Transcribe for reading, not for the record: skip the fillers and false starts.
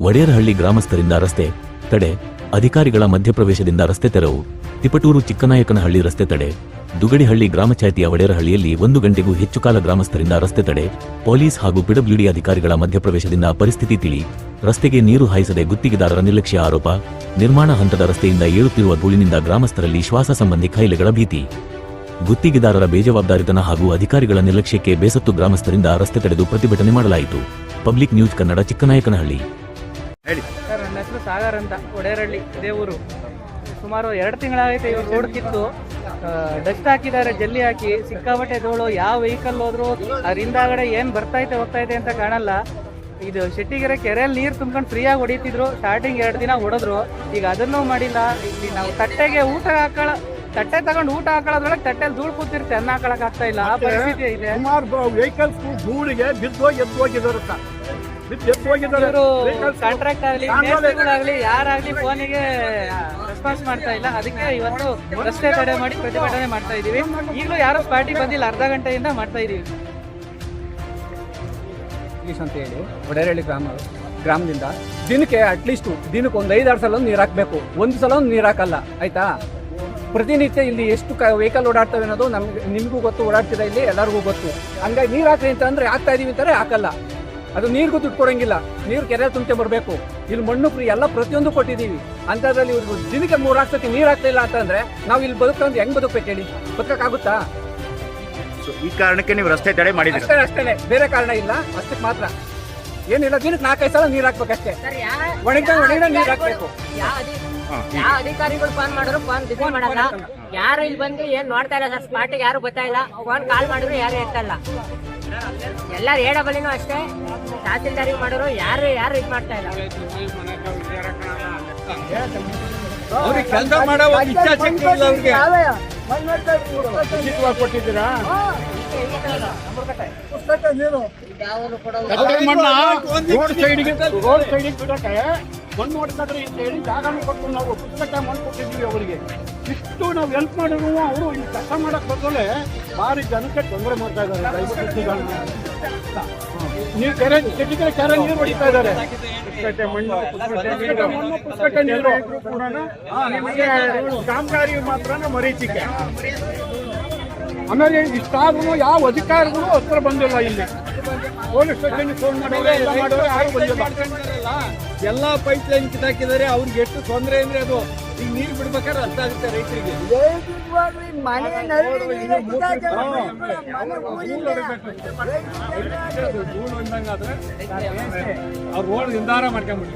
ವಡೇರಹಳ್ಳಿ ಗ್ರಾಮಸ್ಥರಿಂದ ರಸ್ತೆ ತಡೆ, ಅಧಿಕಾರಿಗಳ ಮಧ್ಯಪ್ರವೇಶದಿಂದ ರಸ್ತೆ ತೆರವು. ತಿಪಟೂರು ಚಿಕ್ಕನಾಯಕನಹಳ್ಳಿ ರಸ್ತೆ ತಡೆ. ದುಗಡಿಹಳ್ಳಿ ಗ್ರಾಮಪಂಚಾಯಿತಿಯ ವಡೇರಹಳ್ಳಿಯಲ್ಲಿ 1 ಗಂಟೆಗೂ ಹೆಚ್ಚು ಕಾಲ ಗ್ರಾಮಸ್ಥರಿಂದ ರಸ್ತೆ ತಡೆ. ಪೊಲೀಸ್ ಹಾಗೂ ಪಿಡಬ್ಲ್ಯೂಡಿ ಅಧಿಕಾರಿಗಳ ಮಧ್ಯಪ್ರವೇಶದಿಂದ ಪರಿಸ್ಥಿತಿ ತಿಳಿ. ರಸ್ತೆಗೆ ನೀರು ಹಾಯಿಸದೆ ಗುತ್ತಿಗೆದಾರರ ನಿರ್ಲಕ್ಷ್ಯ ಆರೋಪ. ನಿರ್ಮಾಣ ಹಂತದ ರಸ್ತೆಯಿಂದ ಏಳುತ್ತಿರುವ ಧೂಳಿನಿಂದ ಗ್ರಾಮಸ್ಥರಲ್ಲಿ ಶ್ವಾಸ ಸಂಬಂಧಿ ಕಾಯಿಲೆಗಳ ಭೀತಿ. ಗುತ್ತಿಗೆದಾರರ ಬೇಜವಾಬ್ದಾರಿತನ ಹಾಗೂ ಅಧಿಕಾರಿಗಳ ನಿರ್ಲಕ್ಷ್ಯಕ್ಕೆ ಬೇಸತ್ತು ಗ್ರಾಮಸ್ಥರಿಂದ ರಸ್ತೆ ತಡೆದು ಪ್ರತಿಭಟನೆ ಮಾಡಲಾಯಿತು. Public news Kannada, Chikkanayakanahalli. Sir, ನನ್ನ ಹೆಸರು ಸಾಗರ್ ಅಂತ, ವಡೇರಹಳ್ಳಿ ಇದೇ ಊರು. ಸುಮಾರು 2 ತಿಂಗಳಾಗೈತೆ ಇವರು ರೋಡ್ ಕಿತ್ತು ಡಸ್ಟ್ ಹಾಕಿದ್ದಾರೆ, ಜಲ್ಲಿ ಹಾಕಿ. ಸಿಕ್ಕಾಪಟ್ಟೆ ಧೂಳು, ಯಾವ ವೆಹಿಕಲ್ ಹೋದ್ರು ಅದ್ರ ಹಿಂದಾಗಡೆ ಏನು ಹೋಗ್ತೈತೆ ಅಂತ ಕಾಣಲ್ಲ. ಇದು ಶೆಟ್ಟಿಗೆರೆ ಕೆರೆಯಲ್ಲಿ ನೀರು ತುಂಬ್ಕೊಂಡು ಫ್ರೀಯಾಗಿ ಹೊಡಿತಿದ್ರು. ಸ್ಟಾರ್ಟಿಂಗ್ 2 ದಿನ ಹೊಡೆದ್ರು, ಈಗ ಅದನ್ನೂ ಮಾಡಿಲ್ಲ. ಇಲ್ಲಿ ನಾವು ತಟ್ಟೆಗೆ ತಟ್ಟೆ ತಗೊಂಡು ಊಟ ಹಾಕೊಳ್ಳೋದ್ರೊಳಗೆ ತಟ್ಟೆಲಿ ಧೂಳು ಕೂತಿರುತ್ತೆ, ಅನ್ನ ಹಾಕೊಳಕ್ ಆಗ್ತಾ ಇಲ್ಲ. ಆ ಪರಿಸ್ಥಿತಿ ಇದೆ. ಸುಮಾರು ವೆಹಿಕಲ್ಸ್ ಧೂಳಿಗೆ ಬಿದ್ದೋಗಿ ಎದ್ದೋಗಿದ್ದಾರೆ. ಇವರು ಕಾಂಟ್ರಾಕ್ಟ್ ಆಗಲಿ, ಮೇಸ್ತ್ರಿಗಳಾಗ್ಲಿ, ಯಾರಾಗ್ಲಿ ಫೋನಿಗೆ ರೆಸ್ಪಾನ್ಸ್ ಮಾಡ್ತಾ ಇಲ್ಲ. ಅದಕ್ಕೆ ಇವತ್ತು ರಸ್ತೆ ತಡೆ ಮಾಡಿ ಪ್ರತಿಭಟನೆ ಮಾಡ್ತಾ ಇದೀವಿ. ಈಗಲೂ ಯಾರು ಪಾರ್ಟಿ ಬಂದಿಲ್ಲ, ಅರ್ಧ ಗಂಟೆಯಿಂದ ಮಾಡ್ತಾ ಇದೀವಿ. ಅಂತ ಹೇಳಿ ವಡೇರಹಳ್ಳಿ ಗ್ರಾಮದಿಂದ ದಿನಕ್ಕೆ ಅಟ್ಲೀಸ್ಟ್ ದಿನಕ್ಕೆ ಒಂದು 5-6 ಸಲ ನೀರು ಹಾಕಬೇಕು. ಒಂದು ಸಲ ನೀರು ಹಾಕಲ್ಲ, ಆಯ್ತಾ? ಪ್ರತಿನಿತ್ಯ ಇಲ್ಲಿ ಎಷ್ಟು ವೆಹಿಕಲ್ ಓಡಾಡ್ತವೆ ಅನ್ನೋದು ನಿಮಗೂ ಗೊತ್ತು, ಓಡಾಡ್ತಿದೆ ಇಲ್ಲಿ ಎಲ್ಲರಿಗೂ ಗೊತ್ತು. ಹಂಗಾಗಿ ನೀರು ಹಾಕ್ರಿ ಅಂತ ಅಂದ್ರೆ ಹಾಕ್ತಾ ಇದೀವಿ ಅಂತಾರೆ, ಹಾಕಲ್ಲ. ಅದು ನೀರಿಗೂ ದುಡ್ಡು ಕೊಡಂಗಿಲ್ಲ. ನೀರು ಕೆರೆ ತುಂಬಿಕೆ ಬರಬೇಕು. ಇಲ್ಲಿ ಮಣ್ಣು ಫ್ರೀ ಎಲ್ಲ ಪ್ರತಿಯೊಂದು ಕೊಟ್ಟಿದ್ದೀವಿ. ಅಂಥದ್ರಲ್ಲಿ ಇವ್ರಿಗೆ ದಿನಕ್ಕೆ 3-4 ಸತಿ ನೀರು ಹಾಕ್ತಾ ಇಲ್ಲ ಅಂತಂದ್ರೆ ನಾವು ಇಲ್ಲಿ ಬದುಕಂದ್ರೆ ಹೆಂಗ್ ಬದುಕಬೇಕು ಹೇಳಿ? ಬದುಕಕ್ಕಾಗುತ್ತಾ? ಈ ಕಾರಣಕ್ಕೆ ನೀವು ರಸ್ತೆ ತಡೆ ಮಾಡಿದ್ದೀರಿ ಅಷ್ಟೇ, ಬೇರೆ ಕಾರಣ ಇಲ್ಲ. ಅಷ್ಟಕ್ಕೆ ಮಾತ್ರ ಏನಿಲ್ಲ. ದಿನಕ್ಕೆ 4-5 ಸಲ ನೀರು ಹಾಕ್ಬೇಕಷ್ಟೇ. ಒಣಗಿದ ನೀರು ಹಾಕ್ಬೇಕು. ಯಾವ ಅಧಿಕಾರಿಗಳು ಫೋನ್ ಮಾಡಿದ್ರು ಫೋನ್ ಬಿಸಿ ಮಾಡಲ್ಲ. ಯಾರು ಇಲ್ಲಿ ಬಂದು ಏನ್ ನೋಡ್ತಾ ಇಲ್ಲ ಸರ್, ಸ್ಪಾಟಿಗೆ ಯಾರು ಬರ್ತಾ ಇಲ್ಲ. ಫೋನ್ ಕಾಲ್ ಮಾಡಿದ್ರು ಯಾರು ಎತ್ತಲ್ಲ. ಎಲ್ಲಾರು ಹೇಳಬಲ್ಲಿನೂ ಅಷ್ಟೇ, ತಹಸೀಲ್ದಾರಿಗೆ ಮಾಡಿದ್ರು ಯಾರು ಇದು ಮಾಡ್ತಾ ಇಲ್ಲ. ಅವ್ರಿಗೆ ಕೆಲಸ ಮಾಡೋ ಇಚ್ಛಾಶಕ್ತಿ ಇಲ್ಲ. ಅವ್ರಿಗೆ ಕೊಟ್ಟಿದ್ದೀರಾ? ರೋಡ್ ಸೈಡ್ಗೆ ಬಿಡಕ್ಕೆ ಮಣ್ಣು ಹೊಡ್ಕೊಂಡ್ರೆ ಅಂತ ಹೇಳಿ ಜಾಗನೂ ಕೊಟ್ಟು ನಾವು ಪುಸ್ತಕ ಮಣ್ಣು ಕೊಟ್ಟಿದ್ದೀವಿ ಅವರಿಗೆ. ಇಷ್ಟು ನಾವು ಹೆಲ್ಪ್ ಮಾಡಿದ್ರು ಅವರು ಇಲ್ಲಿ ಕೆಲಸ ಮಾಡಕ್ ಬದಲೇ ಭಾರಿ ಜನಕ್ಕೆ ತೊಂದರೆ ಮಾಡ್ತಾ ಇದ್ದಾರೆ. ನೀವು ಕೆರೆ ನೀರು ಹೊಡಿತಾ ಇದ್ದಾರೆ. ಪುಸ್ತಕ ನೀರು ಕೂಡ ನಿಮಗೆ ಕಾಮಗಾರಿ ಮಾತ್ರ ಮರೀಚಿಕೆ. ಆಮೇಲೆ ಇಷ್ಟಾದ್ರೂ ಯಾವ ಅಧಿಕಾರಿಗಳು ಹತ್ರ ಬಂದಿಲ್ಲ. ಇಲ್ಲಿ ಪೊಲೀಸ್ ಸ್ಟೇಷನ್ ಫೋನ್ ಮಾಡೋರು ಎಲ್ಲ ಮಾಡೋರು ಯಾರು ಬಂದಿಲ್ಲ. ಎಲ್ಲ ಪೈಪ್ ಲೈನ್ ಕಿತ್ತಾಕಿದ್ದಾರೆ. ಅವ್ರಿಗೆ ಎಷ್ಟು ತೊಂದರೆ ಅಂದ್ರೆ ಅದು ಈಗ ನೀರು ಬಿಡ್ಬೇಕಾದ್ರೆ ಅರ್ಥ ಆಗುತ್ತೆ ರೈತರಿಗೆ. ಅವ್ರು ರೋಡ್ ನಿರ್ಧಾರ ಮಾಡ್ಕೊಂಡ್ಬಿಟ್ಟು